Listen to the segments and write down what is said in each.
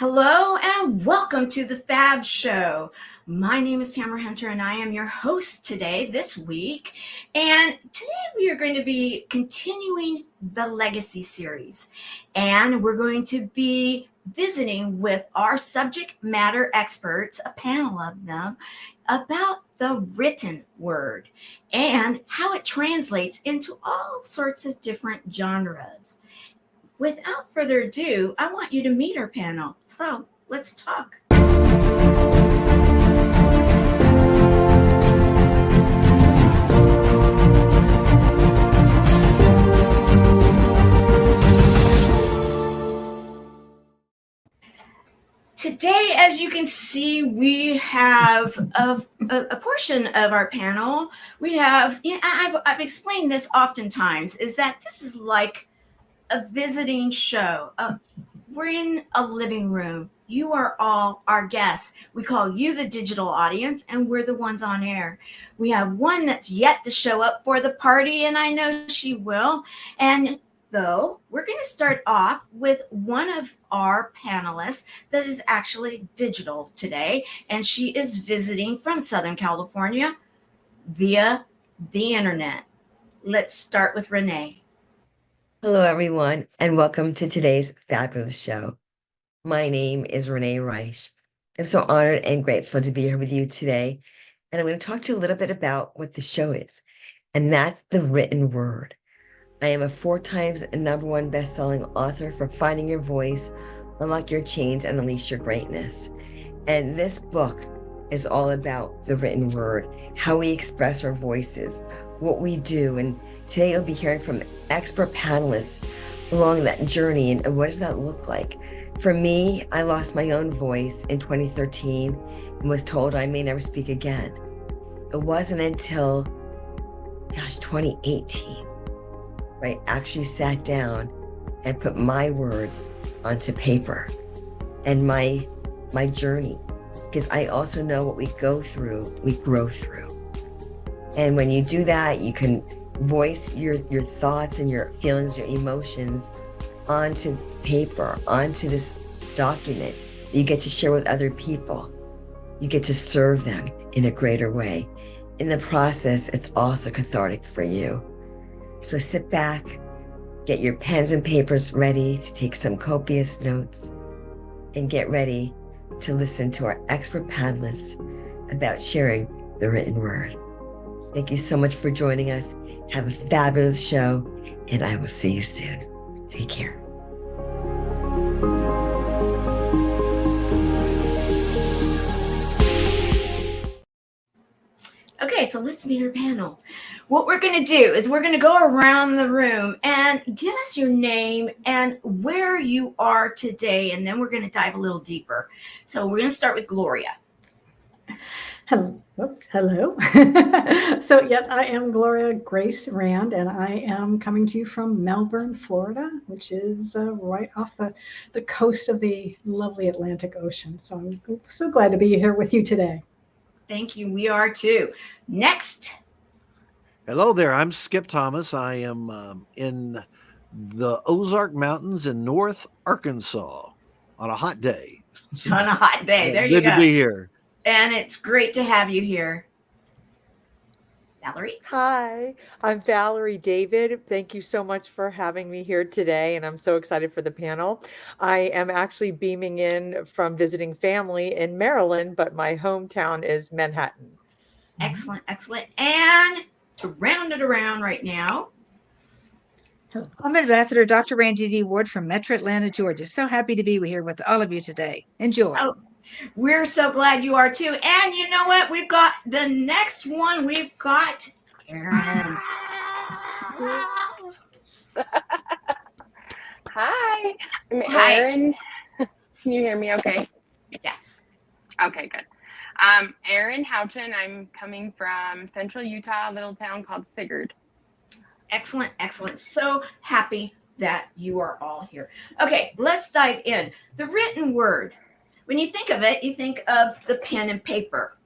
Hello and welcome to the Fab Show. My name is Tamara Hunter and I am your host today, this week. And today we are going to be continuing the Legacy series. And we're going to be visiting with our subject matter experts, a panel of them, about the written word and how it translates into all sorts of different genres. Without further ado, I want you to meet our panel. So let's talk. Today, as you can see, we have a portion of our panel. We have, I've explained this oftentimes, is that this is like a visiting show. We're in a living room. You are all our guests. We call you the digital audience, and we're the ones on air. We have one that's yet to show up for the party, and I know she will. And though, we're going to start off with one of our panelists that is actually digital today, and she is visiting from Southern California via the internet. Let's start with Renee. Hello, everyone, and welcome to today's fabulous show. My name is Renee Reich. I'm so honored and grateful to be here with you today, and I'm going to talk to you a little bit about what the show is, and that's the written word. I am a 4 times #1 best-selling author for Finding Your Voice, Unlock Your Chains, and Unleash Your Greatness. And this book is all about the written word, how we express our voices, what we do, and today you'll be hearing from expert panelists along that journey and what does that look like. For me, I lost my own voice in 2013 and was told I may never speak again. It wasn't until, 2018, where I actually sat down and put my words onto paper and my journey, because I also know what we go through, we grow through. And when you do that, you can voice your thoughts and your feelings, your emotions onto paper, onto this document that you get to share with other people. You get to serve them in a greater way. In the process, it's also cathartic for you. So sit back, get your pens and papers ready to take some copious notes, and get ready to listen to our expert panelists about sharing the written word. Thank you so much for joining us. Have a fabulous show, and I will see you soon. Take care. Okay, so let's meet our panel. What we're going to do is we're going to go around the room and give us your name and where you are today, and then we're going to dive a little deeper. So we're going to start with Gloria. Hello. So yes, I am Gloria Grace Rand, and I am coming to you from Melbourne, Florida, which is right off the coast of the lovely Atlantic Ocean. So I'm so glad to be here with you today. Thank you. We are too. Next. Hello there. I'm Skip Thomas. I am in the Ozark Mountains in North Arkansas on a hot day. On a hot day. There you go. Good to be here. And it's great to have you here. Valerie? Hi, I'm Valerie David. Thank you so much for having me here today, and I'm so excited for the panel. I am actually beaming in from visiting family in Maryland, but my hometown is Manhattan. Excellent, excellent. And to round it around right now. Hello. I'm Ambassador Dr. Randi Ward from Metro Atlanta, Georgia. So happy to be here with all of you today. Enjoy. Oh, we're so glad you are too. And you know what? We've got the next one. We've got Erin. Hi, I'm Erin. Can you hear me okay? Yes. Okay, good. Erin Houchin. I'm coming from central Utah, a little town called Sigurd. Excellent, excellent. So happy that you are all here. Okay, let's dive in. The written word. When you think of it, you think of the pen and paper.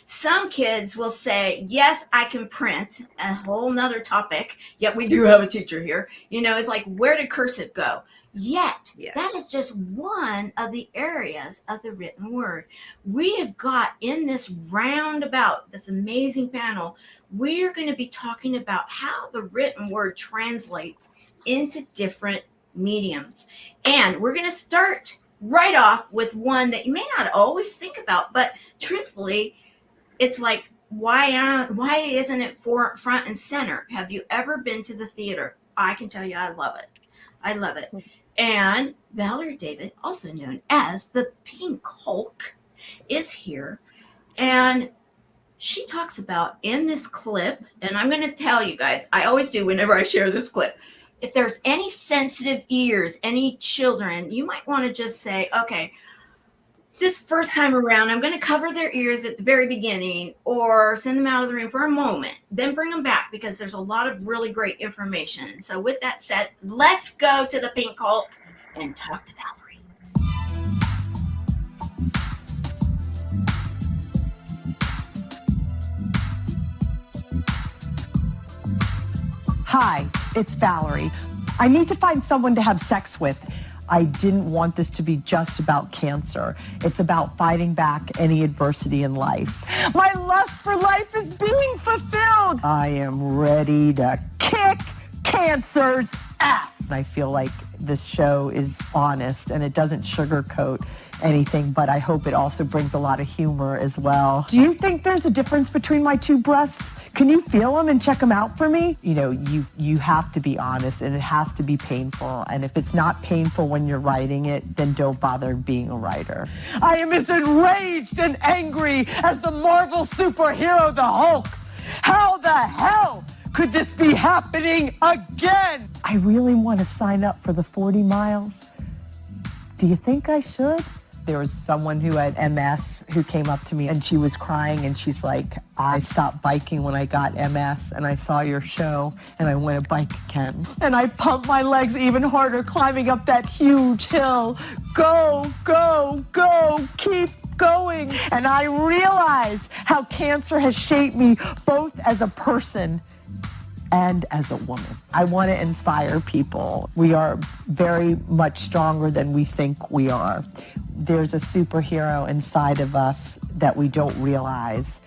Some kids will say, yes, I can print, a whole nother topic. Yet we do have a teacher here. It's like, where did cursive go? Yet, that is just one of the areas of the written word. We have got in this roundabout, this amazing panel, we are going to be talking about how the written word translates into different mediums. And we're going to start right off with one that you may not always think about, but truthfully, it's like, why isn't it front and center? Have you ever been to the theater? I can tell you, I love it. I love it. And Valerie David, also known as the Pink Hulk, is here. And she talks about in this clip, and I'm going to tell you guys, I always do whenever I share this clip, if there's any sensitive ears, any children, you might want to just say, okay, this first time around, I'm going to cover their ears at the very beginning or send them out of the room for a moment, then bring them back because there's a lot of really great information. So with that said, let's go to the Pink Hulk and talk to Valerie. Hi, it's Valerie. I need to find someone to have sex with. I didn't want this to be just about cancer. It's about fighting back any adversity in life. My lust for life is being fulfilled. I am ready to kick cancer's ass. I feel like this show is honest and it doesn't sugarcoat anything, but I hope it also brings a lot of humor as well. Do you think there's a difference between my two breasts? Can you feel them and check them out for me? You have to be honest and it has to be painful. And if it's not painful when you're writing it, then don't bother being a writer. I am as enraged and angry as the Marvel superhero, the Hulk. How the hell could this be happening again? I really want to sign up for the 40 miles. Do you think I should? There was someone who had MS who came up to me and she was crying and she's like, I stopped biking when I got MS and I saw your show and I want to bike again. And I pumped my legs even harder climbing up that huge hill. Go, go, go, keep going. And I realized how cancer has shaped me both as a person and as a woman. I want to inspire people. We are very much stronger than we think we are. There's a superhero inside of us that we don't realize.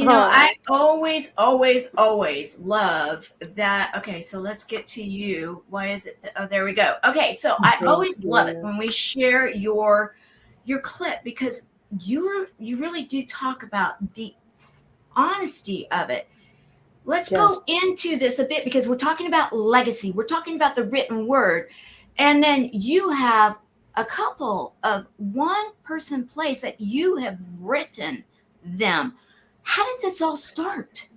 I always love that. Okay, so let's get to you. Why is it? Oh, there we go. Okay, so I always love it when we share your clip because you really do talk about the honesty of it. Let's go into this a bit because we're talking about legacy. We're talking about the written word. And then you have a couple of one-person plays that you have written them. How did this all start?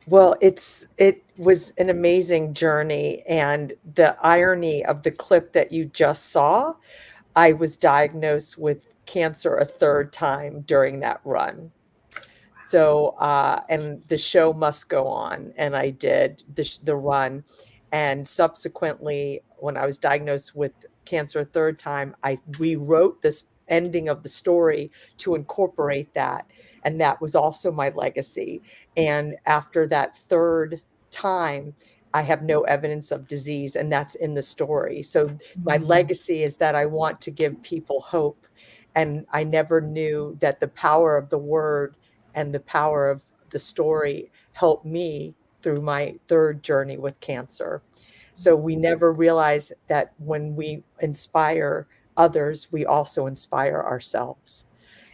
Well, it was an amazing journey. And the irony of the clip that you just saw, I was diagnosed with cancer a third time during that run. So, and the show must go on. And I did the run. And subsequently, when I was diagnosed with cancer a third time, I rewrote this ending of the story to incorporate that. And that was also my legacy. And after that third time, I have no evidence of disease, and that's in the story. So my legacy is that I want to give people hope. And I never knew that the power of the word and the power of the story helped me through my third journey with cancer. So we never realize that when we inspire others, we also inspire ourselves.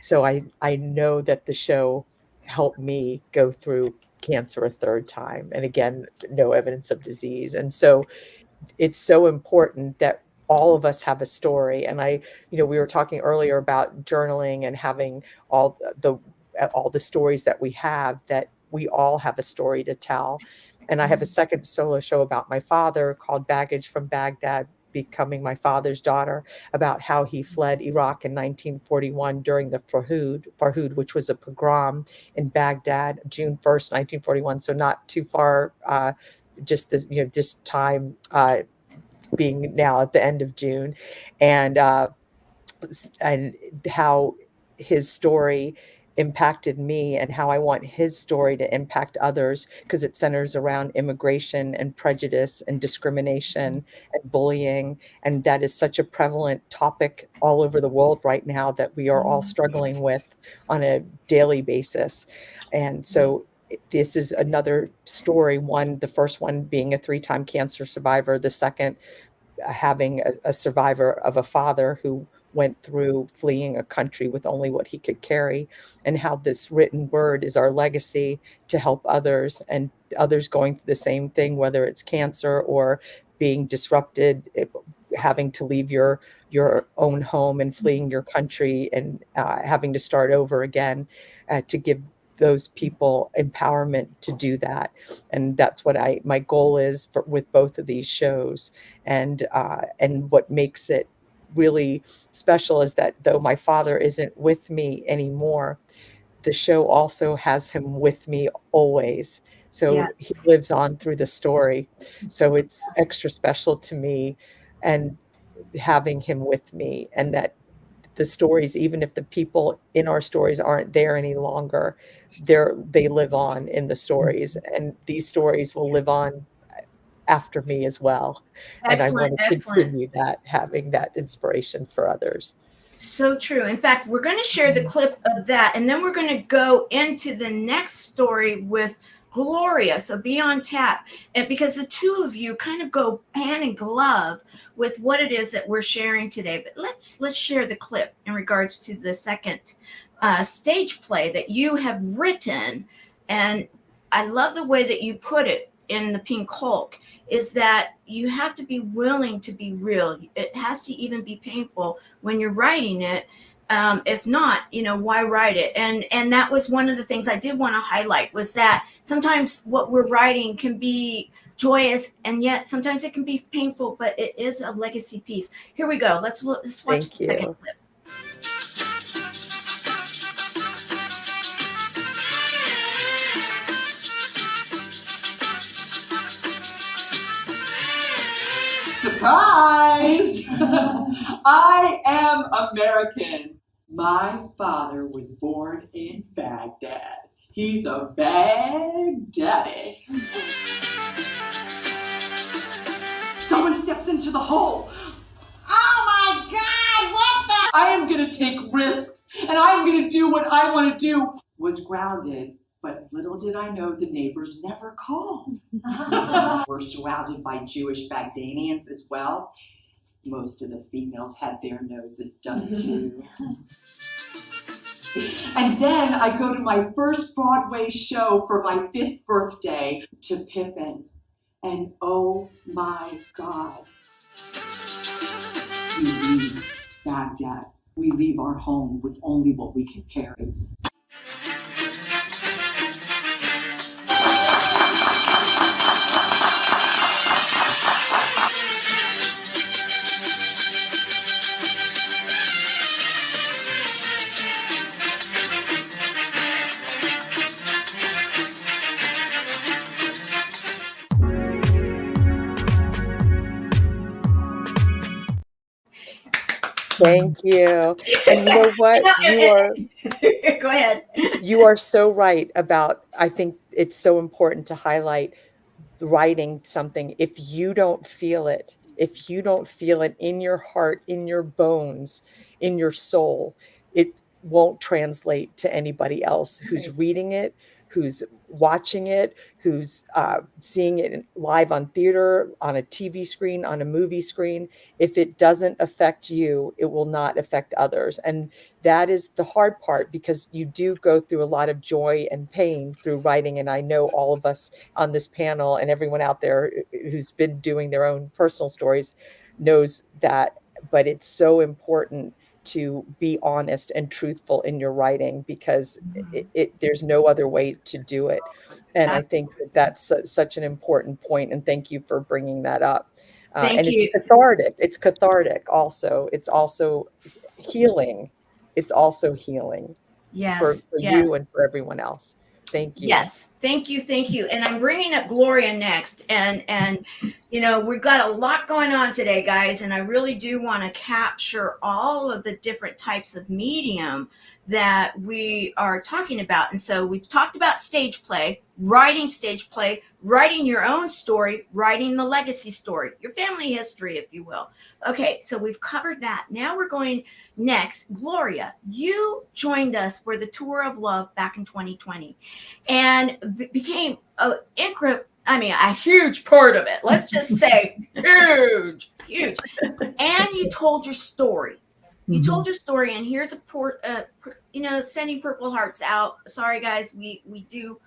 So I know that the show helped me go through cancer a third time. And again, no evidence of disease. And so it's so important that all of us have a story. And we were talking earlier about journaling and having all the stories that we have, that we all have a story to tell. And I have a second solo show about my father called Baggage from Baghdad, becoming my father's daughter, about how he fled Iraq in 1941 during the Farhud, which was a pogrom in Baghdad, June 1st, 1941. So not too far, just this, this time being now at the end of June, and how his story impacted me and how I want his story to impact others, because it centers around immigration and prejudice and discrimination and bullying. And that is such a prevalent topic all over the world right now that we are all struggling with on a daily basis. And so this is another story, the first one being a 3-time cancer survivor, the second having a survivor of a father who went through fleeing a country with only what he could carry, and how this written word is our legacy to help others, and others going through the same thing, whether it's cancer or being disrupted, having to leave your own home and fleeing your country and having to start over again, to give those people empowerment to do that. And that's what my goal is with both of these shows. And what makes it really special is that though my father isn't with me anymore, the show also has him with me always. So Yes. he lives on through the story. So it's extra special to me, and having him with me, and that the stories, even if the people in our stories aren't there any longer, they live on in the stories, and these stories will live on after me as well. And I want to continue that, having that inspiration for others. So true. In fact, we're going to share the clip of that, and then we're going to go into the next story with Gloria. So be on tap, and because the two of you kind of go hand in glove with what it is that we're sharing today. But let's share the clip in regards to the second stage play that you have written. And I love the way that you put it in the Pink Hulk, is that you have to be willing to be real. It has to even be painful when you're writing it. If not, why write it? And that was one of the things I did want to highlight, was that sometimes what we're writing can be joyous, and yet sometimes it can be painful, but it is a legacy piece. Here we go. Let's watch the second clip. Surprise! I am American. My father was born in Baghdad. He's a Baghdaddy. Someone steps into the hole. Oh my God, what the? I am gonna take risks, and I'm gonna do what I want to do. Was grounded, but little did I know the neighbors never called. We're surrounded by Jewish Baghdadians as well. Most of the females had their noses done too. And then I go to my first Broadway show for my 5th birthday to Pippin. And oh my God. We leave Baghdad. We leave our home with only what we can carry. Thank you. And you know what? Go ahead. You are so right about, I think it's so important to highlight writing something. If you don't feel it in your heart, in your bones, in your soul, it won't translate to anybody else who's reading it, who's watching it, who's seeing it live on theater, on a TV screen, on a movie screen. If it doesn't affect you, it will not affect others. And that is the hard part, because you do go through a lot of joy and pain through writing. And I know all of us on this panel and everyone out there who's been doing their own personal stories knows that. But it's so important to be honest and truthful in your writing, because there's no other way to do it. And I think that's such an important point, and thank you for bringing that up. Thank and you. It's cathartic also. It's also healing. It's also healing for Yes, you yes. and for everyone else. Thank you. Yes, thank you, thank you. And I'm bringing up Gloria next, and we've got a lot going on today, guys, and I really do want to capture all of the different types of medium that we are talking about. And so we've talked about stage play, writing your own story, writing the legacy story, your family history, if you will. Okay, so we've covered that. Now we're going next. Gloria, you joined us for the Tour of Love back in 2020 and became a huge part of it. Let's just say huge. And you told your story. You told your story, and here's sending Purple Hearts out. Sorry, guys, we do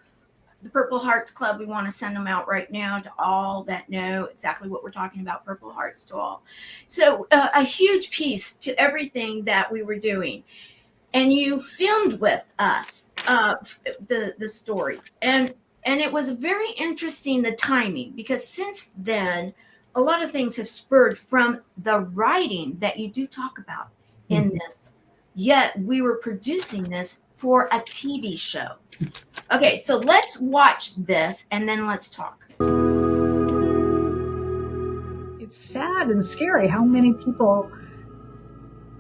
the Purple Hearts Club. We want to send them out right now to all that know exactly what we're talking about. Purple Hearts to all. So a huge piece to everything that we were doing. And you filmed with us the story. And it was very interesting, the timing, because since then, a lot of things have spurred from the writing that you do talk about in this. Yet we were producing this for a TV show. Okay, so let's watch this and then let's talk. It's sad and scary how many people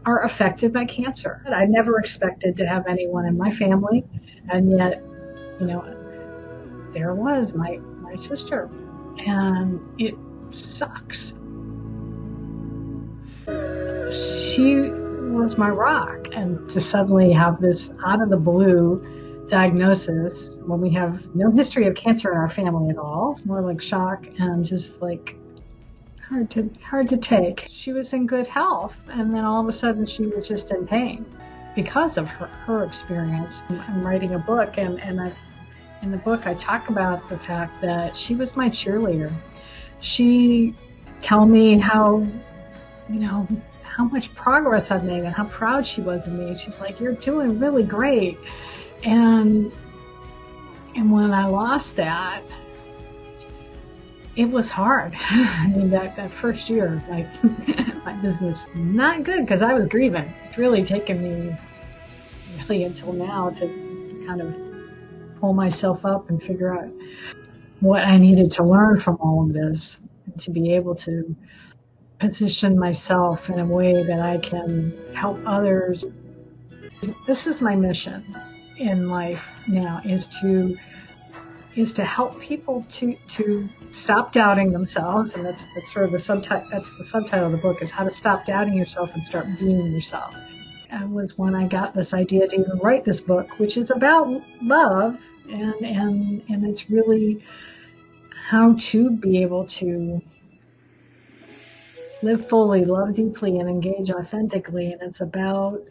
are affected by cancer. I never expected to have anyone in my family, and yet, there was my sister, and it sucks. She was my rock, and to suddenly have this out of the blue diagnosis when we have no history of cancer in our family at all, more like shock and just like hard to take. She was in good health, and then all of a sudden she was just in pain because of her experience. I'm writing a book, and in the book I talk about the fact that she was my cheerleader. She told me how much progress I've made and how proud she was of me. She's like, "You're doing really great." And when I lost that, it was hard. I mean, that first year, my business, not good because I was grieving. It's really taken me until now to kind of pull myself up and figure out what I needed to learn from all of this, and to be able to position myself in a way that I can help others. This is my mission in life now, is to help people to stop doubting themselves, and that's sort of the subtitle. That's the subtitle of the book, is how to stop doubting yourself and start being yourself. That was when I got this idea to even write this book, which is about love, and it's really how to be able to live fully, love deeply, and engage authentically. And it's about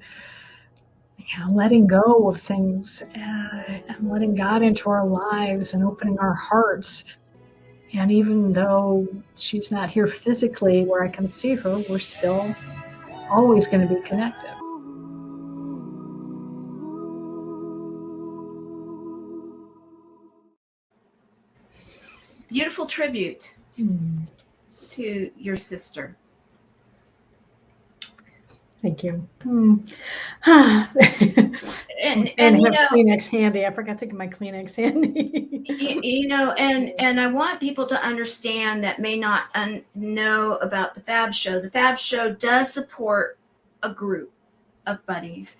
letting go of things and letting God into our lives and opening our hearts. And even though she's not here physically where I can see her, we're still always going to be connected. Beautiful tribute to your sister. Thank you. And have Kleenex handy. I forgot to get my Kleenex handy. And I want people to understand that may not know about the Fab Show. The Fab Show does support a group of buddies,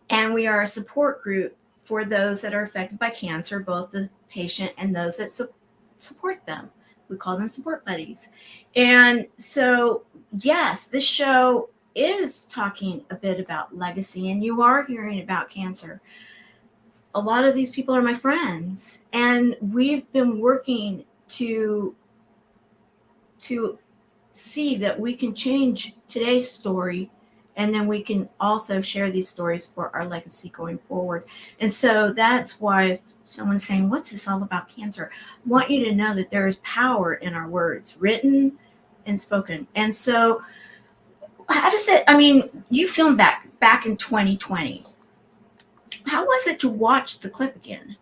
and we are a support group for those that are affected by cancer, both the patient and those that support them. We call them support buddies. And so, yes, this show is talking a bit about legacy, and you are hearing about cancer. A lot of these people are my friends, and we've been working to see that we can change today's story, and then we can also share these stories for our legacy going forward. And so that's why if someone's saying, what's this all about cancer? I want you to know that there is power in our words, written and spoken. And so how does it, you filmed back in 2020. How was it to watch the clip again?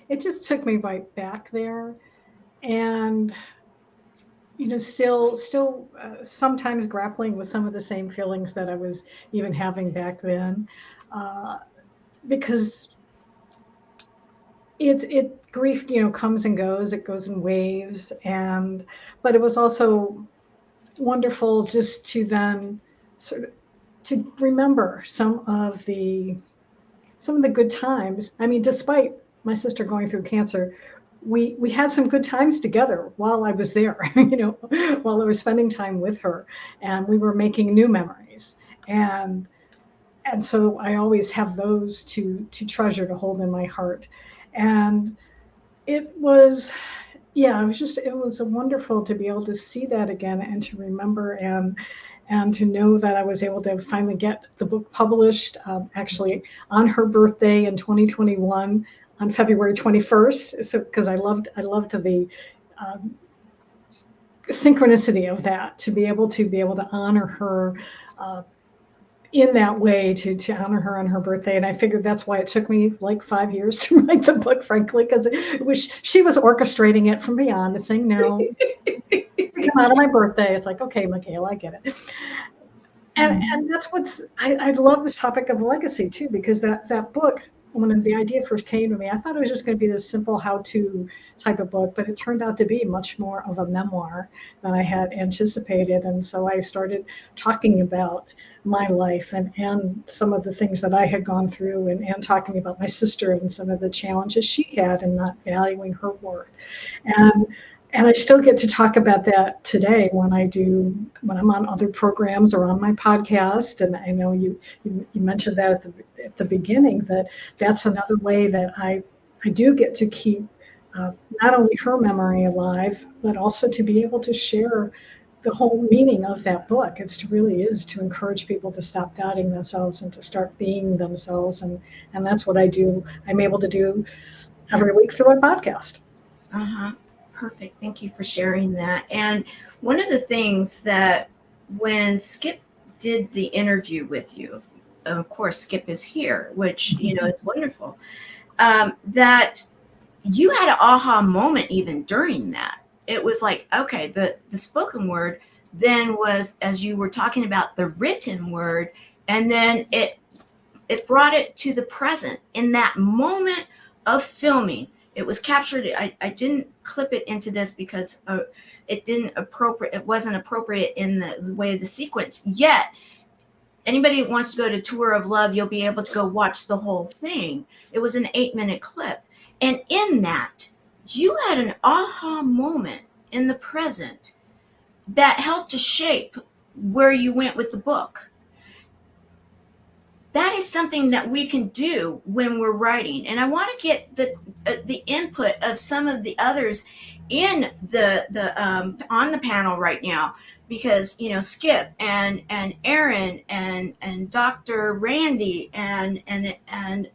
It just took me right back there. And still sometimes grappling with some of the same feelings that I was even having back then, because it grief, comes and goes. It goes in waves, but it was also wonderful just to then sort of to remember some of the good times. I mean, despite my sister going through cancer, we had some good times together while I was there, while I was spending time with her, and we were making new memories. And so I always have those to treasure, to hold in my heart. And it was, yeah, it was wonderful to be able to see that again and to remember, and to know that I was able to finally get the book published, actually on her birthday in 2021 on February 21st. So, because I loved the synchronicity of that, to be able to honor her in that way, to honor her on her birthday. And I figured that's why it took me like 5 years to write the book, frankly, because she was orchestrating it from beyond and saying, no, come out of my birthday. It's like, okay, Michaela, I get it. And that's I love this topic of legacy too, because that book, when the idea first came to me, I thought it was just going to be this simple how-to type of book, but it turned out to be much more of a memoir than I had anticipated. And so I started talking about my life and some of the things that I had gone through, and talking about my sister and some of the challenges she had in not valuing her work. And I still get to talk about that today when I'm on other programs or on my podcast. And I know you mentioned that at the beginning, that's another way that I do get to keep not only her memory alive, but also to be able to share the whole meaning of that book. Really is to encourage people to stop doubting themselves and to start being themselves. And that's what I do. I'm able to do every week through a podcast. Uh-huh. Perfect. Thank you for sharing that. And one of the things that when Skip did the interview with you, of course, Skip is here, which, is wonderful, that you had an aha moment even during that. It was like, okay, the spoken word then was, as you were talking about, the written word, and then it brought it to the present in that moment of filming. It was captured. I didn't clip it into this because it wasn't appropriate in the way of the sequence. Yet, anybody who wants to go to Tour of Love, you'll be able to go watch the whole thing. It was an 8-minute clip. And in that, you had an aha moment in the present that helped to shape where you went with the book. That is something that we can do when we're writing. And I want to get the input of some of the others in the on the panel right now, because Skip and Erin and Dr. Randi and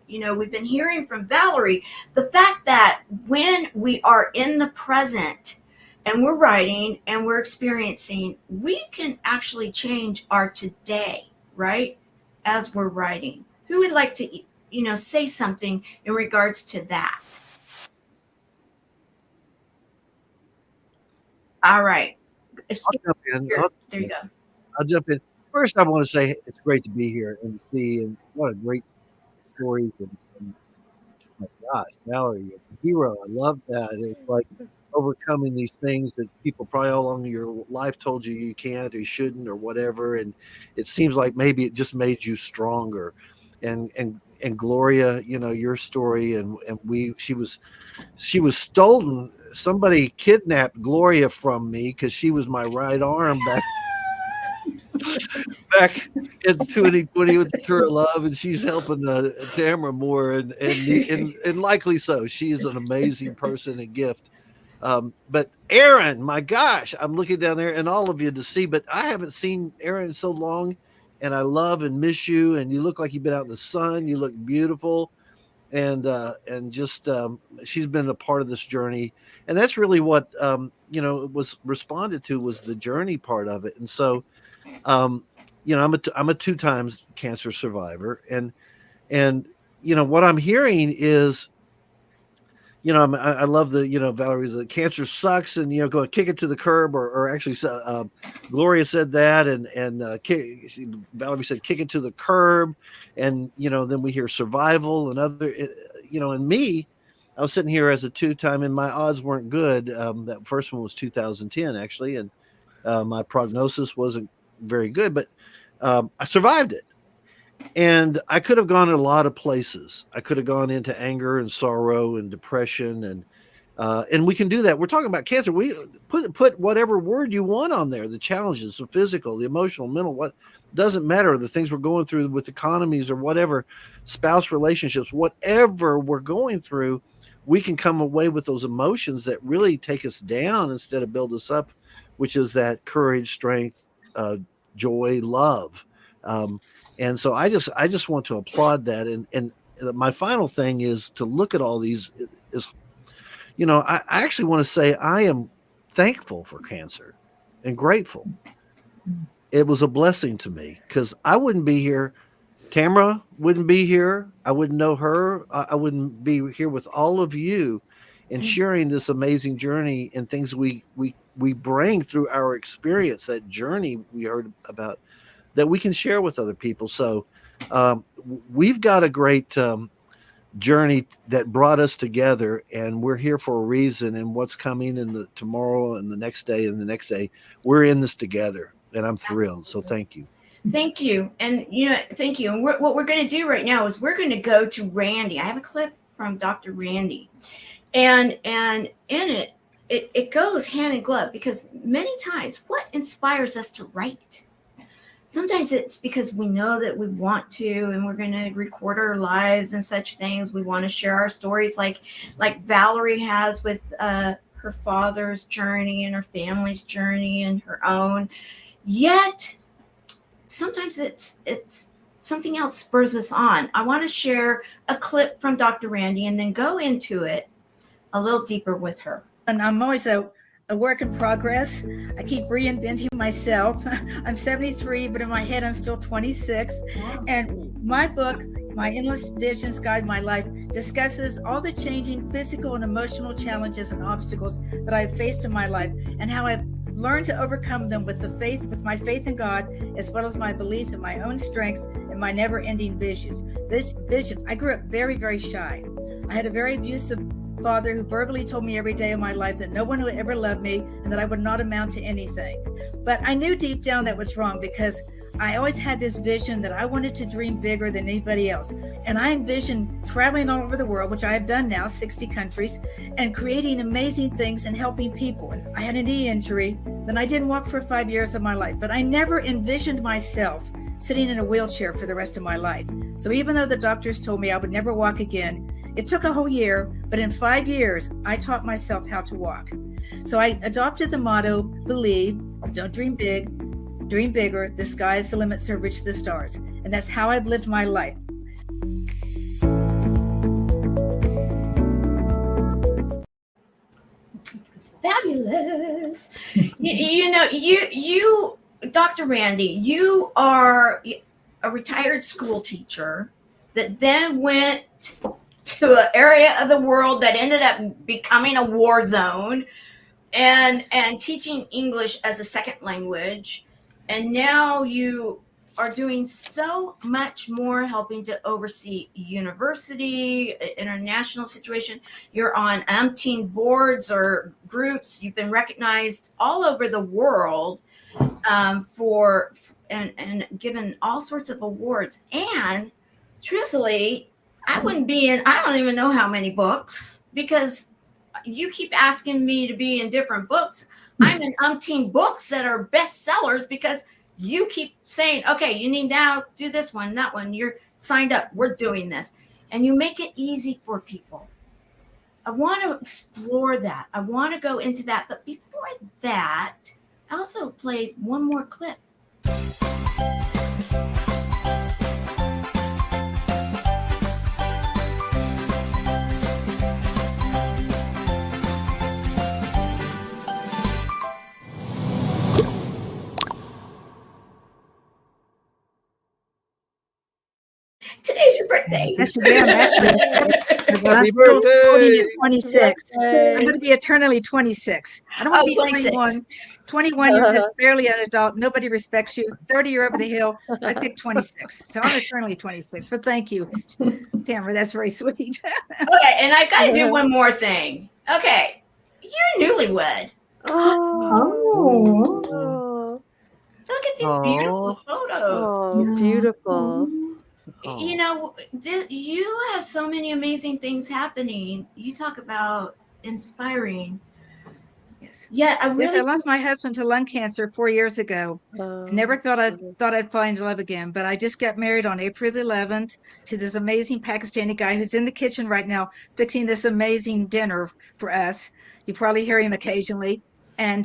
we've been hearing from Valerie, the fact that when we are in the present and we're writing and we're experiencing, we can actually change our today, right? As we're writing. Who would like to, say something in regards to that? All right. I'll jump in. There you go. I'll jump in. First, I want to say it's great to be here and see, and what a great story. And oh my gosh, Valerie, you're a hero. I love that. It's like overcoming these things that people probably all along your life told you can't or shouldn't or whatever, and it seems like maybe it just made you stronger. And Gloria, your story, and she was stolen. Somebody kidnapped Gloria from me because she was my right arm back in 2020 with the Tour of Love, and she's helping Tamara more, and likely so. She is an amazing person and gift. But Erin, my gosh, I'm looking down there and all of you to see, but I haven't seen Erin so long, and I love and miss you. And you look like you've been out in the sun. You look beautiful. And just, she's been a part of this journey. And that's really what, was responded to, was the journey part of it. And so, I'm a 2 times cancer survivor, and what I'm hearing is, you know, I love the, you know, Valerie's the cancer sucks, and you know, go kick it to the curb, or actually, Gloria said that, and Valerie said kick it to the curb, and you know, then we hear survival and other, you know, and me, I was sitting here as a 2-time, and my odds weren't good. That first one was 2010 actually, and my prognosis wasn't very good, but I survived it. And I could have gone a lot of places. I could have gone into anger and sorrow and depression, and we can do that. We're talking about cancer. We put whatever word you want on there. The challenges, the physical, the emotional, mental, what doesn't matter. The things we're going through with economies or whatever, spouse relationships, whatever we're going through, we can come away with those emotions that really take us down instead of build us up, which is that courage, strength, joy, love. And so I just want to applaud that. And my final thing is to look at all these is, you know, I actually want to say I am thankful for cancer and grateful. It was a blessing to me because I wouldn't be here. Tamara wouldn't be here. I wouldn't know her. I wouldn't be here with all of you and sharing this amazing journey and things we bring through our experience, that journey we heard about, that we can share with other people. So we've got a great journey that brought us together, and we're here for a reason. And what's coming in the tomorrow and the next day and the next day, we're in this together, and I'm thrilled. So thank you. Thank you. And, you know, thank you. And what we're going to do right now is we're going to go to Randi. I have a clip from Dr. Randi, and in it goes hand in glove, because many times what inspires us to write, sometimes it's because we know that we want to, and we're going to record our lives and such things. We want to share our stories like Valerie has with her father's journey and her family's journey and her own. Yet sometimes it's something else spurs us on. I want to share a clip from Dr. Randi and then go into it a little deeper with her. And I'm always a work in progress. I keep reinventing myself. I'm 73, but in my head, I'm still 26. And my book, My Endless Visions Guide My Life, discusses all the changing physical and emotional challenges and obstacles that I've faced in my life, and how I've learned to overcome them with my faith in God, as well as my belief in my own strengths and my never-ending visions. This vision, I grew up very, very shy. I had a very abusive father who verbally told me every day of my life that no one would ever love me and that I would not amount to anything. But I knew deep down that was wrong, because I always had this vision that I wanted to dream bigger than anybody else. And I envisioned traveling all over the world, which I have done now, 60 countries, and creating amazing things and helping people. And I had a knee injury, then I didn't walk for 5 years of my life, but I never envisioned myself sitting in a wheelchair for the rest of my life. So even though the doctors told me I would never walk again, it took a whole year, but in 5 years, I taught myself how to walk. So I adopted the motto, believe, don't dream big, dream bigger, the sky's the limit, so reach the stars. And that's how I've lived my life. Fabulous. you know, you, Dr. Randi, you are a retired school teacher that then went to an area of the world that ended up becoming a war zone, and teaching English as a second language. And now you are doing so much more, helping to oversee university, international situation. You're on umpteen boards or groups. You've been recognized all over the world for given all sorts of awards. And truthfully, I don't even know how many books, because you keep asking me to be in different books. I'm in umpteen books that are bestsellers because you keep saying, okay, you need now do this one, that one. You're signed up. We're doing this. And you make it easy for people. I want to explore that. I want to go into that. But before that, I also played one more clip. birthday. Yes, yeah, I'm actually. Well, I'm Happy still holding birthday! at 26. I'm Yay. going to be eternally 26. I don't want Oh, to be 26. 21. 21, you're just barely an adult. Nobody respects you. 30, you're over the hill. I picked 26. So I'm eternally 26. But thank you, Tamara. That's very sweet. Okay, and I've got to do one more thing. Okay, you're newlywed. Oh. Oh, Look at these beautiful photos. oh, Yeah. beautiful. You know, you have so many amazing things happening. You talk about inspiring. Yes. Yeah, I Yes, really I lost my husband to lung cancer 4 years ago. I never thought I'd find love again, but I just got married on April 11th to this amazing Pakistani guy who's in the kitchen right now fixing this amazing dinner for us. You probably hear him occasionally. And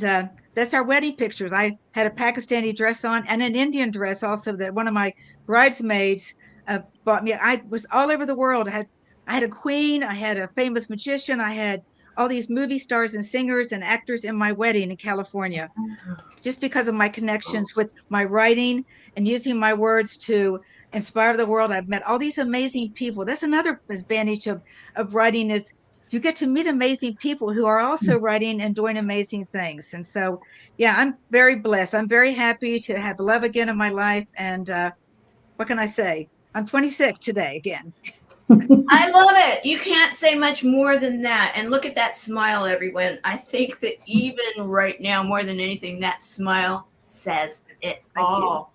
that's our wedding pictures. I had a Pakistani dress on and an Indian dress also that one of my bridesmaids bought me. I was all over the world. I had a queen, I had a famous magician, I had all these movie stars and singers and actors in my wedding in California, just because of my connections with my writing and using my words to inspire the world. I've met all these amazing people. That's another advantage of writing is you get to meet amazing people who are also writing and doing amazing things. And so, yeah, I'm very blessed. I'm very happy to have love again in my life. And what can I say? I'm 26 today again. I love it. You can't say much more than that. And look at that smile, everyone. I think that even right now, more than anything, that smile says it all.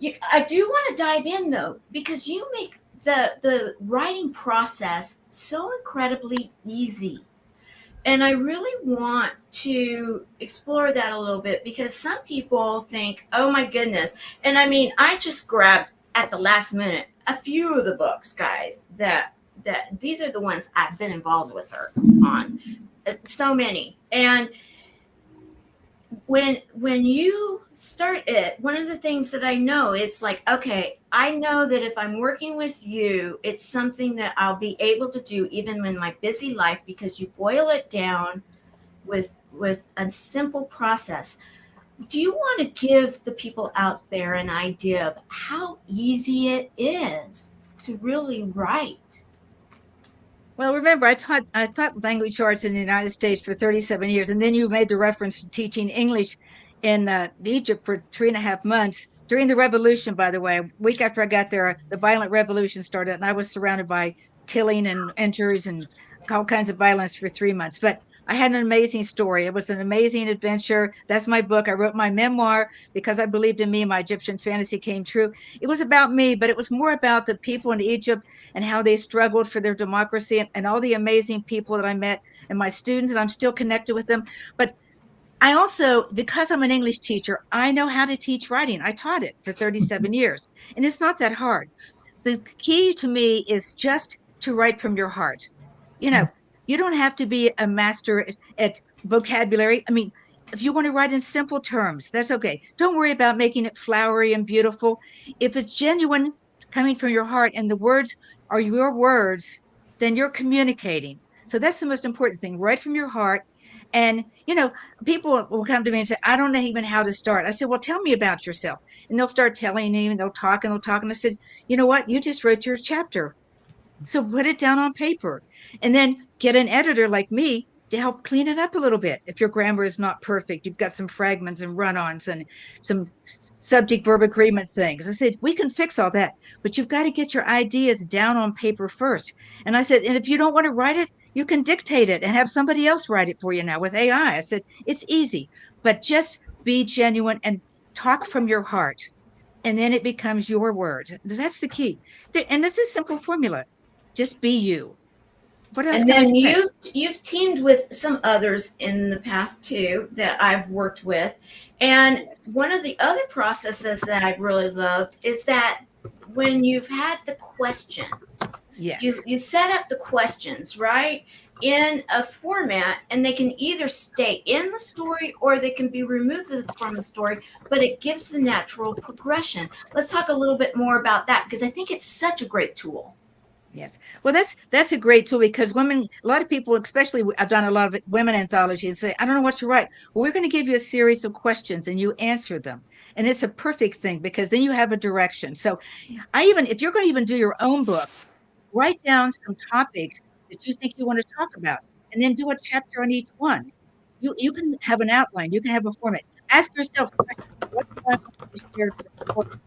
I do want to dive in though, because you make the writing process so incredibly easy. And I really want to explore that a little bit because some people think, oh my goodness. And I mean, I just grabbed at the last minute a few of the books, guys, that these are the ones I've been involved with her on. So many. And when you start it, one of the things that I know is like, okay, I know that if I'm working with you, it's something that I'll be able to do even in my busy life because you boil it down with a simple process. Do you want to give the people out there an idea of how easy it is to really write? Well, remember, I taught language arts in the United States for 37 years, and then you made the reference to teaching English in Egypt for 3.5 months during the revolution. By the way, a week after I got there, the violent revolution started, and I was surrounded by killing and injuries and all kinds of violence for 3 months. But I had an amazing story. It was an amazing adventure. That's my book. I wrote my memoir because I believed in me. My Egyptian fantasy came true. It was about me, but it was more about the people in Egypt and how they struggled for their democracy and all the amazing people that I met and my students, and I'm still connected with them. But I also, because I'm an English teacher, I know how to teach writing. I taught it for 37 years, and it's not that hard. The key to me is just to write from your heart. You know, you don't have to be a master at vocabulary. I mean, if you want to write in simple terms, that's okay. Don't worry about making it flowery and beautiful. If it's genuine, coming from your heart, and the words are your words, then you're communicating. So that's the most important thing, right from your heart. And, people will come to me and say, I don't know even how to start. I said, well, tell me about yourself. And they'll start telling you, and they'll talk and they'll talk. And I said, you know what? You just wrote your chapter. So put it down on paper and then get an editor like me to help clean it up a little bit. If your grammar is not perfect, you've got some fragments and run-ons and some subject verb agreement things. I said, we can fix all that, but you've got to get your ideas down on paper first. And I said, and if you don't want to write it, you can dictate it and have somebody else write it for you now with AI. I said, it's easy, but just be genuine and talk from your heart. And then it becomes your word. That's the key. And this is a simple formula. Just be you. What else And can I then say? you've teamed with some others in the past too that I've worked with. And one of the other processes that I've really loved is that when you've had the questions, Yes. you set up the questions, right? In a format, and they can either stay in the story or they can be removed from the story, but it gives the natural progression. Let's talk a little bit more about that because I think it's such a great tool. Yes. Well, that's a great tool because women, a lot of people, especially I've done a lot of women anthologies, say, I don't know what to write. Well, we're going to give you a series of questions and you answer them. And it's a perfect thing because then you have a direction. So if you're going to even do your own book, write down some topics that you think you want to talk about, and then do a chapter on each one. You can have an outline. You can have a format. Ask yourself questions. What do I want to share to the book?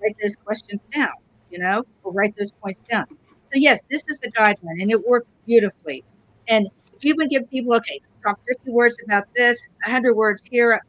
Write those questions down, or write those points down. So yes, this is the guideline, and it works beautifully. And if you would give people, okay, talk 50 words about this, 100 words here,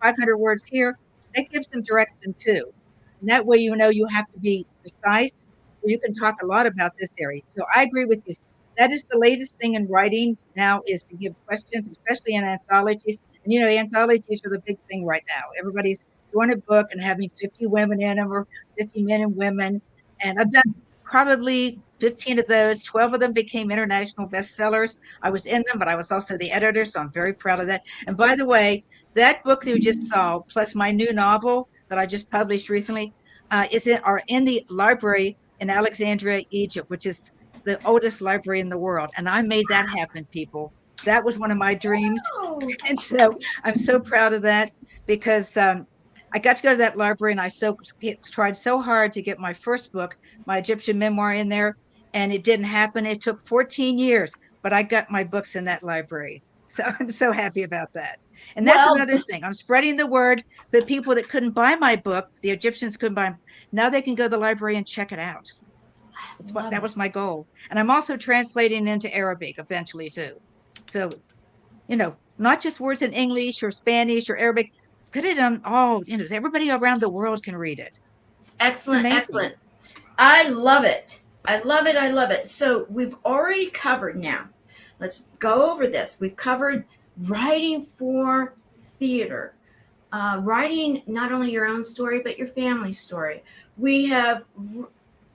500 words here, that gives them direction too. And that way, you have to be precise, or you can talk a lot about this area. So I agree with you. That is the latest thing in writing now, is to give questions, especially in anthologies. And anthologies are the big thing right now. Everybody's doing a book and having 50 women in them, or 50 men and women. And I've done probably 15 of those. 12 of them became international bestsellers. I was in them, but I was also the editor, so I'm very proud of that. And by the way, that book that you just saw, plus my new novel that I just published recently, are in the library in Alexandria, Egypt, which is the oldest library in the world. And I made that happen, people. That was one of my dreams. And so I'm so proud of that, because I got to go to that library, and I tried so hard to get my first book, my Egyptian memoir, in there, and it didn't happen. It took 14 years, but I got my books in that library. So I'm so happy about that. And that's another thing. I'm spreading the word. The people that couldn't buy my book, the Egyptians couldn't buy them, now they can go to the library and check it out. That was my goal. And I'm also translating into Arabic eventually too. So, not just words in English or Spanish or Arabic, put it on all, everybody around the world can read it. Excellent. I love it. I love it. I love it. So we've already covered now. Let's go over this. We've covered writing for theater, writing not only your own story, but your family story. We have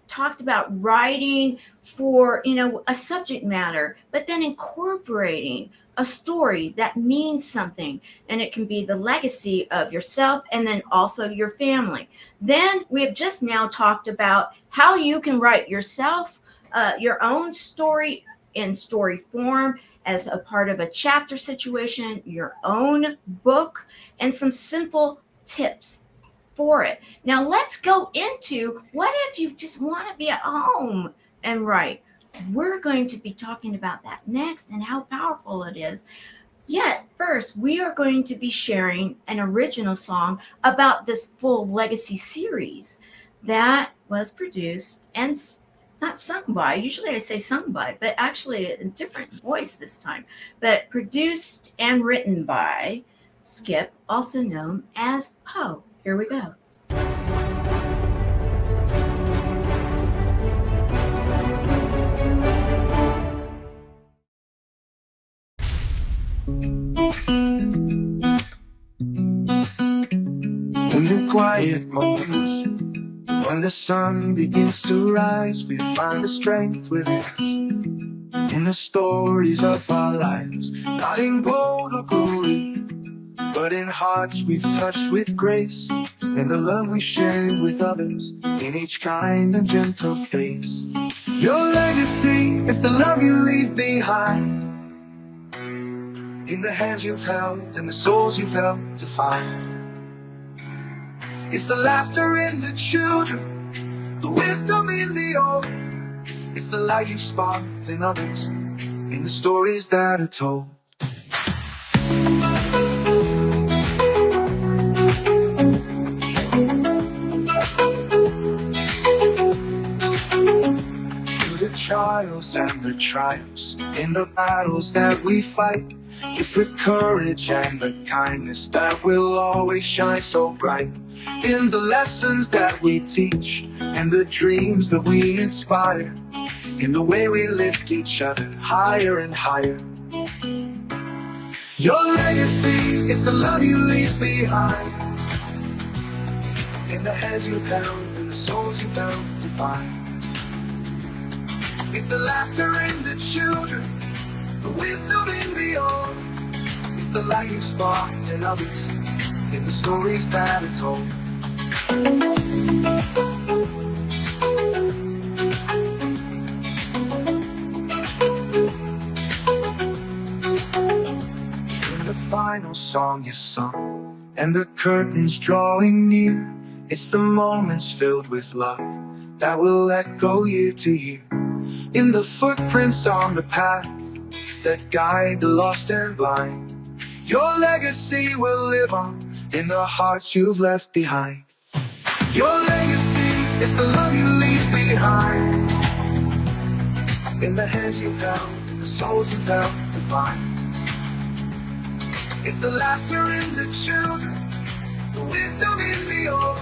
talked about writing for, a subject matter, but then incorporating a story that means something. And it can be the legacy of yourself and then also your family. Then we have just now talked about how you can write yourself, your own story in story form as a part of a chapter situation, your own book, and some simple tips for it. Now let's go into, what if you just want to be at home and write? We're going to be talking about that next and how powerful it is. Yet first, we are going to be sharing an original song about this full legacy series that was produced and not sung by, usually I say sung by, but actually a different voice this time, but produced and written by Skip, also known as Poe. Here we go. In the quiet moments, when the sun begins to rise, we find the strength within us. In the stories of our lives, not in gold or glory, but in hearts we've touched with grace, in the love we share with others, in each kind and gentle face. Your legacy is the love you leave behind, in the hands you've held and the souls you've helped to find. It's the laughter in the children, the wisdom in the old. It's the light you sparked in others, in the stories that are told. Through the trials and the triumphs, in the battles that we fight, it's the courage and the kindness that will always shine so bright. In the lessons that we teach and the dreams that we inspire, in the way we lift each other higher and higher. Your legacy is the love you leave behind, in the hands you've held and the souls you've helped to find. It's the laughter in the children, the wisdom in the old. It's the light you sparked in others, in the stories that are told. In the final song you sung, and the curtains drawing near, it's the moments filled with love that will echo year to year. in the footprints on the path that guide the lost and blind. Your legacy will live on in the hearts you've left behind. Your legacy is the love you leave behind, in the hands you've held, the souls you've helped to find. It's the laughter in the children, the wisdom in the old.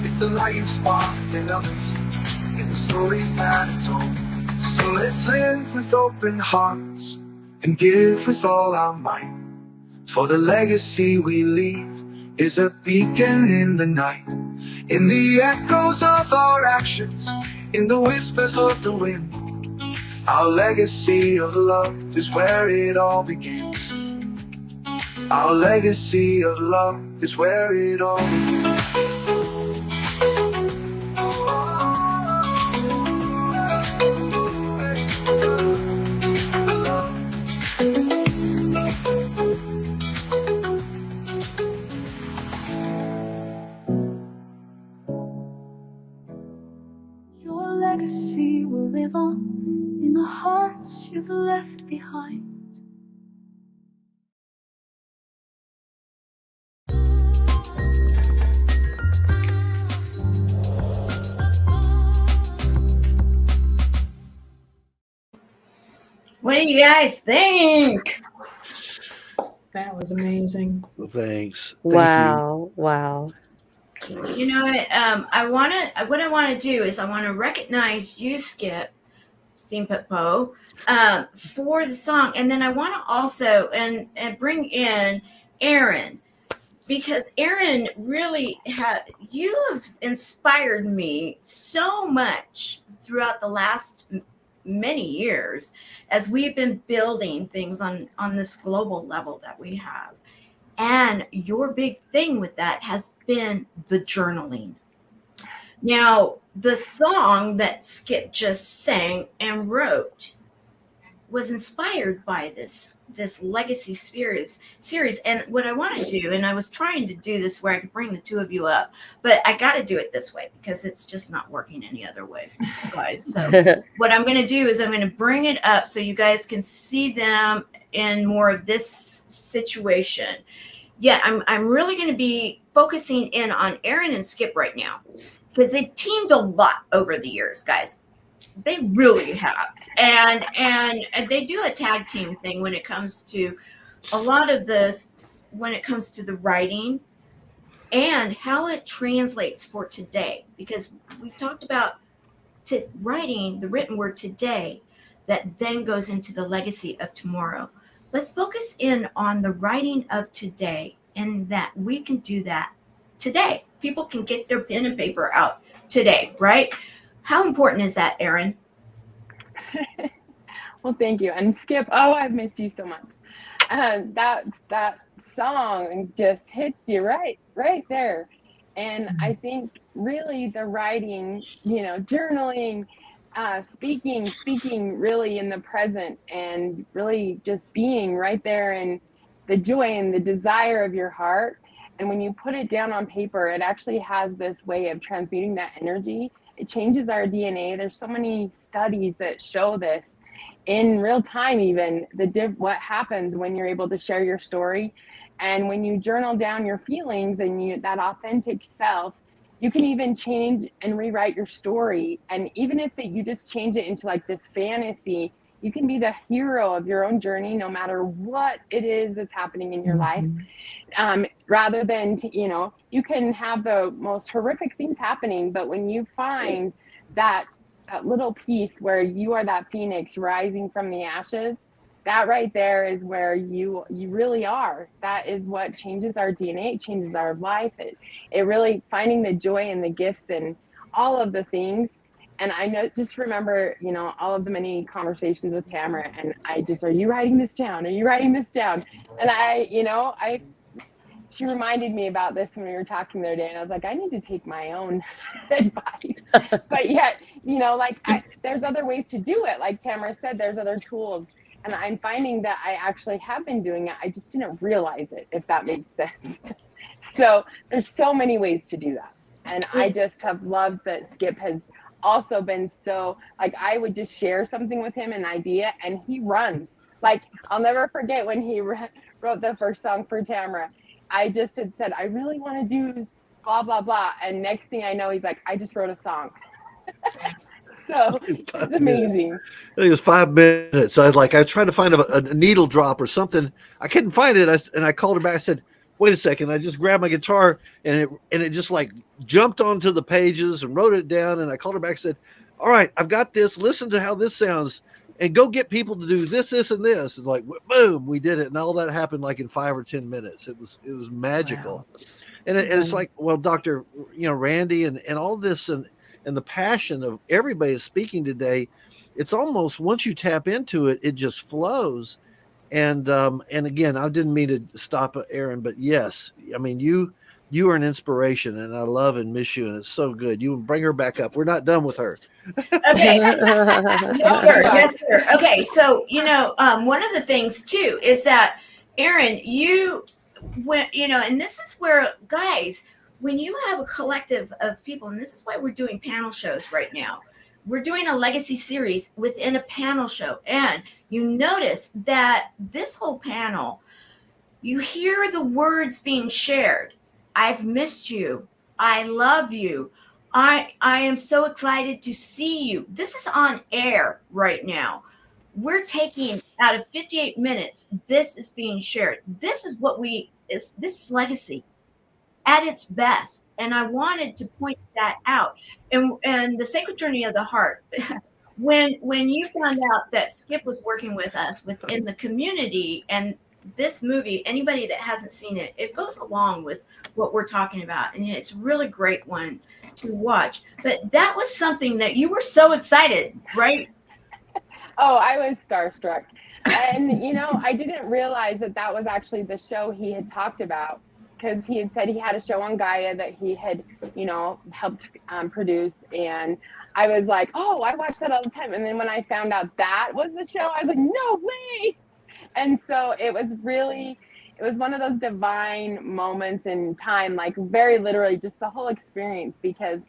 It's the light you sparked in others, in the stories that are told. So let's live with open hearts and give with all our might. For the legacy we leave is a beacon in the night, in the echoes of our actions, in the whispers of the wind. Our legacy of love is where it all begins. Our legacy of love is where it all begins. Your legacy will live on in the hearts you've left behind. What do you guys think? That was amazing. Thanks. Wow. Wow. You know what? What I want to do is I want to recognize you, Skip, Steampunk POE, for the song, and then I want to also and bring in Erin, because Erin really you have inspired me so much throughout the last many years as we've been building things on this global level that we have. And your big thing with that has been the journaling. Now, the song that Skip just sang and wrote was inspired by this legacy series. And what I want to do, and I was trying to do this where I could bring the two of you up, but I got to do it this way because it's just not working any other way, guys. So what I'm going to do is I'm going to bring it up so you guys can see them in more of this situation. Yeah, I'm really going to be focusing in on Erin and Skip right now because they've teamed a lot over the years, guys. They really have, and they do a tag team thing when it comes to a lot of this, when it comes to the writing and how it translates for today, because we talked about writing the written word today that then goes into the legacy of tomorrow. Let's focus in on the writing of today, and that we can do that today. People can get their pen and paper out today, right? How important is that, Erin? Well, thank you. And Skip, I've missed you so much. That song just hits you right there. And I think really the writing, journaling, speaking really in the present, and really just being right there in the joy and the desire of your heart. And when you put it down on paper, it actually has this way of transmuting that energy. It changes our DNA. There's so many studies that show this in real time, even what happens when you're able to share your story. And when you journal down your feelings and that authentic self, you can even change and rewrite your story. And even if you just change it into like this fantasy, you can be the hero of your own journey, no matter what it is that's happening in your life. Rather than, you can have the most horrific things happening, but when you find that little piece where you are that phoenix rising from the ashes, that right there is where you really are. That is what changes our DNA, changes our life. It really, finding the joy and the gifts and all of the things. And I know, just remember, all of the many conversations with Tamara, and are you writing this down? Are you writing this down? And she reminded me about this when we were talking the other day, and I was like, I need to take my own advice. But yet, there's other ways to do it. Like Tamara said, there's other tools. And I'm finding that I actually have been doing it. I just didn't realize it, if that makes sense. So there's so many ways to do that. And I just have loved that Skip has also been so, like, I would just share something with him, an idea, and he runs. Like, I'll never forget when he wrote the first song for Tamara. I just had said, I really want to do blah, blah, blah. And next thing I know, he's like, I just wrote a song. So it's amazing. I think it was 5 minutes. I was trying to find a needle drop or something. I couldn't find it. I called her back. I said, wait a second. I just grabbed my guitar and it just like jumped onto the pages and wrote it down. And I called her back and said, all right, I've got this. Listen to how this sounds and go get people to do this, this, and this. And like, boom, we did it. And all that happened like in 5 or 10 minutes. It was magical. Wow. And it's like, well, Dr. Randi and all this and the passion of everybody is speaking today, it's almost once you tap into it, it just flows. And again, I didn't mean to stop Erin, but yes, I mean, you are an inspiration and I love and miss you. And it's so good. You bring her back up. We're not done with her. Okay. Yes, sir. Okay. So, one of the things too, is that Erin, and this is where, guys, when you have a collective of people, and this is why we're doing panel shows right now, we're doing a legacy series within a panel show. And you notice that this whole panel, you hear the words being shared. I've missed you. I love you. I am so excited to see you. This is on air right now. We're taking out of 58 minutes. This is being shared. This is this is legacy at its best. And I wanted to point that out. And the Sacred Journey of the Heart, when you found out that Skip was working with us within the community, and this movie, anybody that hasn't seen it, it goes along with what we're talking about. And it's a really great one to watch. But that was something that you were so excited, right? Oh, I was starstruck. And, I didn't realize that was actually the show he had talked about, because he had said he had a show on Gaia that he had, helped produce. And I was like, oh, I watch that all the time. And then when I found out that was the show, I was like, no way. And so it was one of those divine moments in time, like very literally just the whole experience, because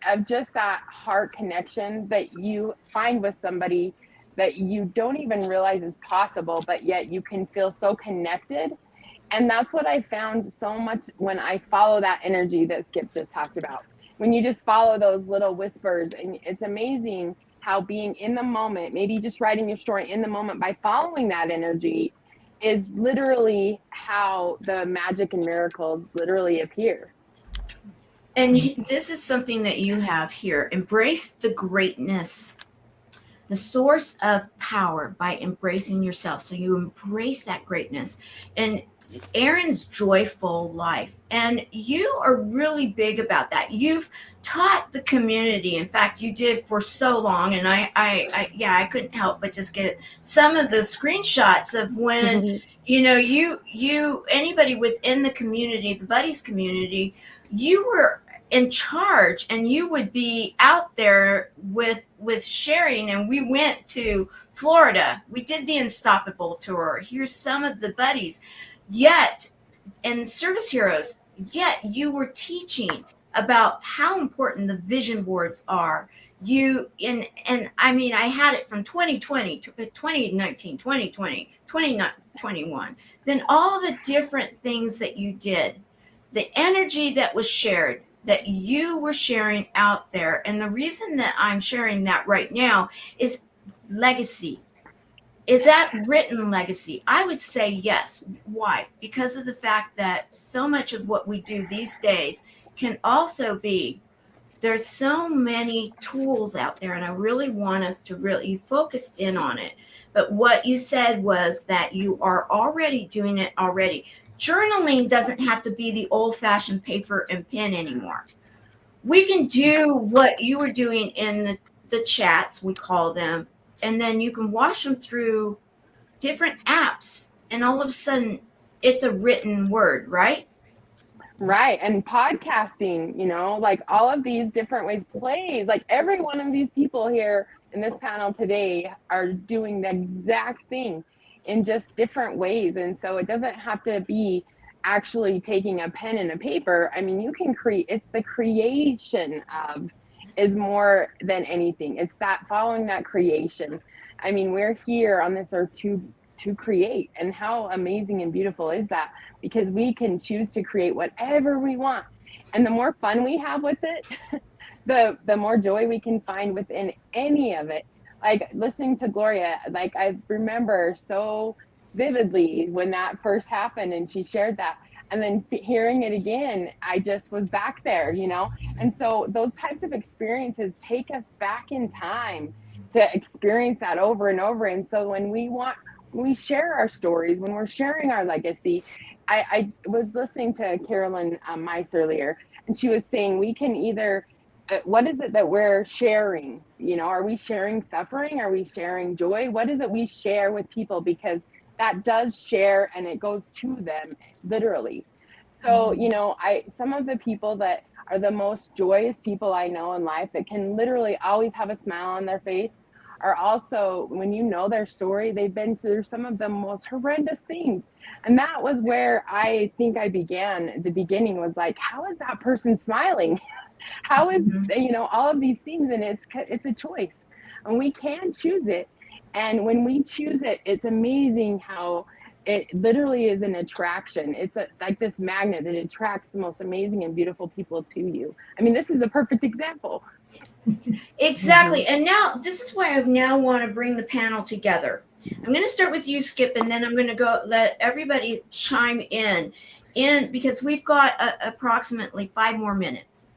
of just that heart connection that you find with somebody that you don't even realize is possible, but yet you can feel so connected. And that's what I found so much when I follow that energy that Skip just talked about. When you just follow those little whispers, and it's amazing how being in the moment, maybe just writing your story in the moment by following that energy, is literally how the magic and miracles literally appear. And this is something that you have here. Embrace the greatness, the source of power, by embracing yourself. So you embrace that greatness. And Erin's joyful life, and you are really big about that. You've taught the community. In fact, you did for so long, and I couldn't help but just get some of the screenshots of when you anybody within the community, the buddies community, you were in charge, and you would be out there with sharing. And we went to Florida. We did the Unstoppable tour. Here's some of the buddies. And service heroes, yet you were teaching about how important the vision boards are. I had it from 2020 to 2019, 2020, 2021. Then all the different things that you did, the energy that was shared, that you were sharing out there. And the reason that I'm sharing that right now is legacy. Is that written legacy? I would say yes. Why? Because of the fact that so much of what we do these days can also be, there's so many tools out there, and I really want us to really focus in on it. But what you said was that you are already doing it already. Journaling doesn't have to be the old-fashioned paper and pen anymore. We can do what you were doing in the chats, we call them, and then you can wash them through different apps, and all of a sudden it's a written word, right? Right. And podcasting, like all of these different ways, plays, like every one of these people here in this panel today are doing the exact thing in just different ways. And so it doesn't have to be actually taking a pen and a paper. I mean, you can create, it's the creation of is more than anything. It's that following that creation. I mean, we're here on this earth to create, and how amazing and beautiful is that? Because we can choose to create whatever we want, and the more fun we have with it, the more joy we can find within any of it. Like listening to Gloria, like I remember so vividly when that first happened and she shared that, and then hearing it again, I just was back there, you know. And so those types of experiences take us back in time to experience that over and over. And so when we share our stories, when we're sharing our legacy, I was listening to Carolyn Mice earlier, and she was saying we can either what is it that we're sharing? You know, are we sharing suffering? Are we sharing joy? What is it we share with people? Because that does share, and it goes to them literally. So, you know, some of the people that are the most joyous people I know in life, that can literally always have a smile on their face, are also, when you know their story, they've been through some of the most horrendous things. And that was where I think I began. The beginning was like, how is that person smiling? How is, you know, all of these things? And it's a choice, and we can choose it. And when we choose it, it's amazing how it literally is an attraction. It's like this magnet that attracts the most amazing and beautiful people to you. I mean, this is a perfect example. Exactly. And now this is why I now want to bring the panel together. I'm going to start with you, Skip, and then I'm going to go let everybody chime in because we've got approximately 5 more minutes.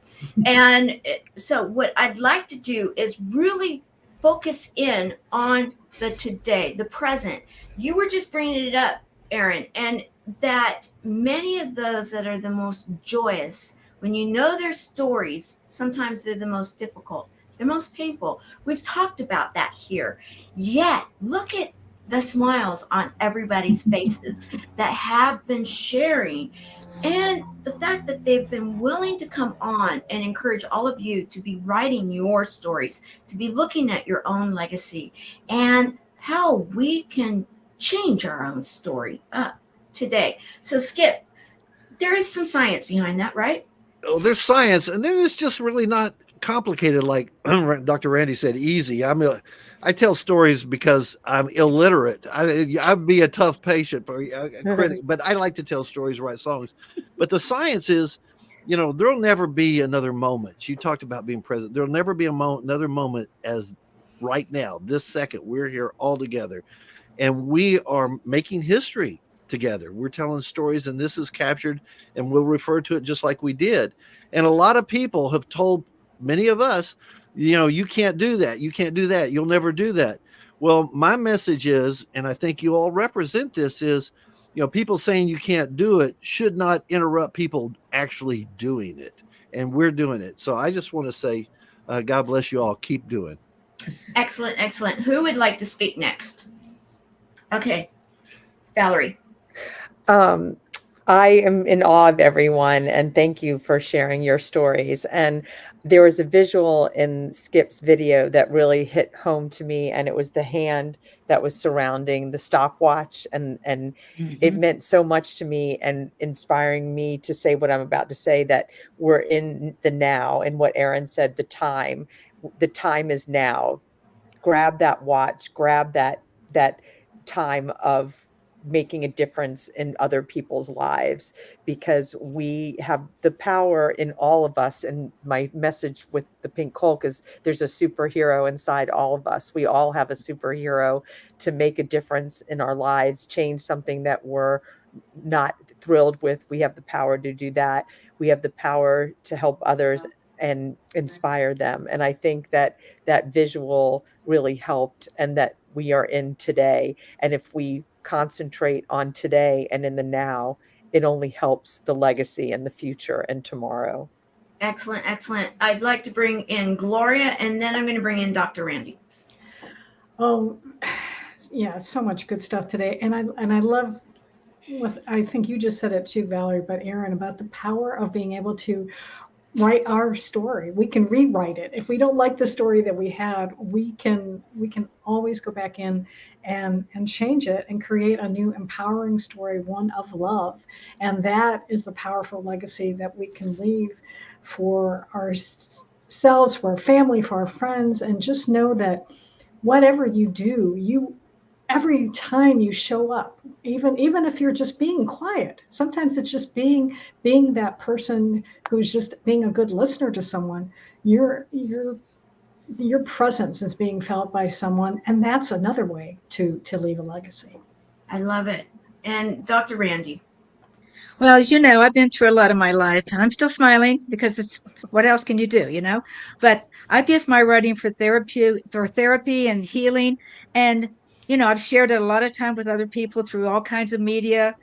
And so what I'd like to do is really focus in on the today, the present. You were just bringing it up, Erin, and that many of those that are the most joyous, when you know their stories, sometimes they're the most difficult, the most painful. We've talked about that here. Yet, look at the smiles on everybody's faces that have been sharing. And the fact that they've been willing to come on and encourage all of you to be writing your stories, to be looking at your own legacy, and how we can change our own story today. So, Skip, there is some science behind that, right? Oh, there's science, and then it's just really not complicated, like Dr. Randy said, easy. I tell stories because I'm illiterate. I'd be a tough patient for a critic, but I like to tell stories, write songs. But the science is, you know, there'll never be another moment. You talked about being present. There'll never be another moment as right now, this second, we're here all together, and we are making history together. We're telling stories, and this is captured, and we'll refer to it just like we did. And a lot of people have told many of us, you know, you can't do that. You can't do that. You'll never do that. Well, my message is, and I think you all represent this, is, you know, people saying you can't do it should not interrupt people actually doing it. And we're doing it. So I just want to say, God bless you all. Keep doing. Excellent. Excellent. Who would like to speak next? Okay. Valerie. I am in awe of everyone, and thank you for sharing your stories. And there was a visual in Skip's video that really hit home to me, and it was the hand that was surrounding the stopwatch, and it meant so much to me and inspiring me to say what I'm about to say, that we're in the now, and what Erin said, the time is now. Grab that watch, grab that time of making a difference in other people's lives, because we have the power in all of us. And my message with the Pink Hulk is there's a superhero inside all of us. We all have a superhero to make a difference in our lives, change something that we're not thrilled with. We have the power to do that. We have the power to help others and inspire them. And I think that visual really helped, and that we are in today. And if we concentrate on today and in the now, it only helps the legacy and the future and tomorrow. Excellent. Excellent. I'd like to bring in Gloria, and then I'm going to bring in Dr. Randy. Oh, yeah, so much good stuff today. And I love what I think you just said it too, Valerie, but Erin, about the power of being able to write our story. We can rewrite it. If we don't like the story that we had, we can always go back in and change it and create a new empowering story, one of love. And that is the powerful legacy that we can leave for selves, for our family, for our friends, and just know that whatever you do, every time you show up, even if you're just being quiet, sometimes it's just being that person who's just being a good listener to someone. Your presence is being felt by someone, and that's another way to leave a legacy. I love it. And Dr. Randi. Well, as you know, I've been through a lot in my life, and I'm still smiling because it's what else can you do, you know? But I've used my writing for therapy and healing. And, I've shared it a lot of time with other people through all kinds of media,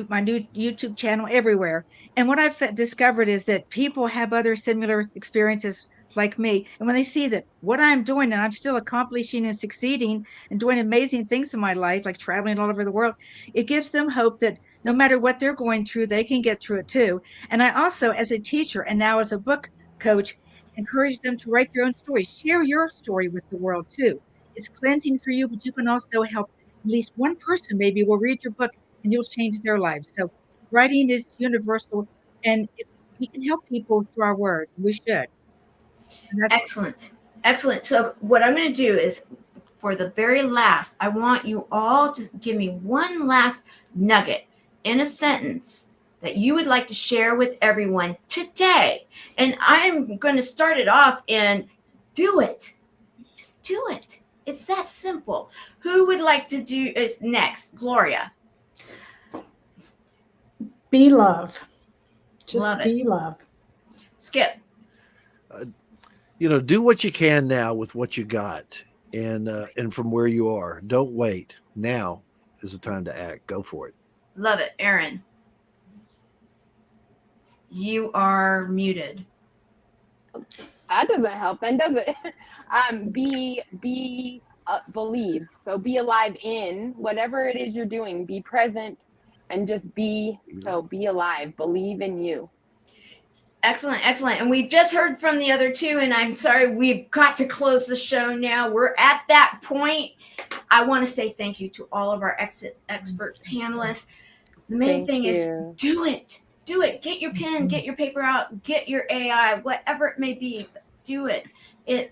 my new YouTube channel, everywhere. And what I've discovered is that people have other similar experiences like me. And when they see that what I'm doing and I'm still accomplishing and succeeding and doing amazing things in my life, like traveling all over the world, it gives them hope that no matter what they're going through, they can get through it too. And I also, as a teacher and now as a book coach, encourage them to write their own stories. Share your story with the world too. It's cleansing for you, but you can also help at least one person maybe will read your book and you'll change their lives. So writing is universal, and we can help people through our words. We should. Excellent. Excellent. So what I'm going to do is, for the very last, I want you all to give me one last nugget in a sentence that you would like to share with everyone today. And I'm going to start it off and do it. Just do it. It's that simple. Who would like to do is next? Gloria. Be love. Just Love be love. Skip. Do what you can now with what you got, and from where you are. Don't wait. Now is the time to act. Go for it. Love it. Erin. You are muted. That doesn't help then, does it? Believe. So be alive in whatever it is you're doing. Be present and just be. So be alive. Believe in you. Excellent, excellent. And we just heard from the other two, and I'm sorry, we've got to close the show now. We're at that point. I want to say thank you to all of our expert panelists. The main thing is do it. Do it. Get your pen, get your paper out, get your AI, whatever it may be, do it.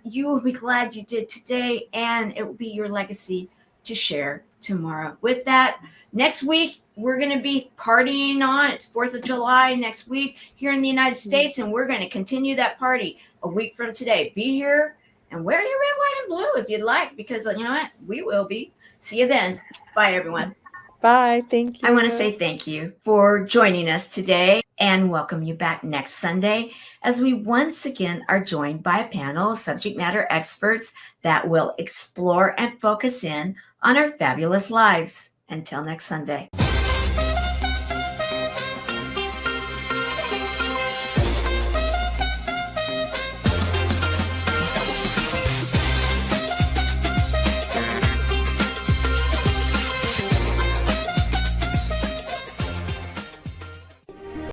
You will be glad you did today, and it will be your legacy to share tomorrow. With that, next week, we're going to be partying on. It's 4th of July next week here in the United States, and we're going to continue that party a week from today. Be here and wear your red, white, and blue if you'd like, because you know what? We will be. See you then. Bye, everyone. Bye. Thank you. I want to say thank you for joining us today and welcome you back next Sunday as we once again are joined by a panel of subject matter experts that will explore and focus in on our fabulous lives. Until next Sunday.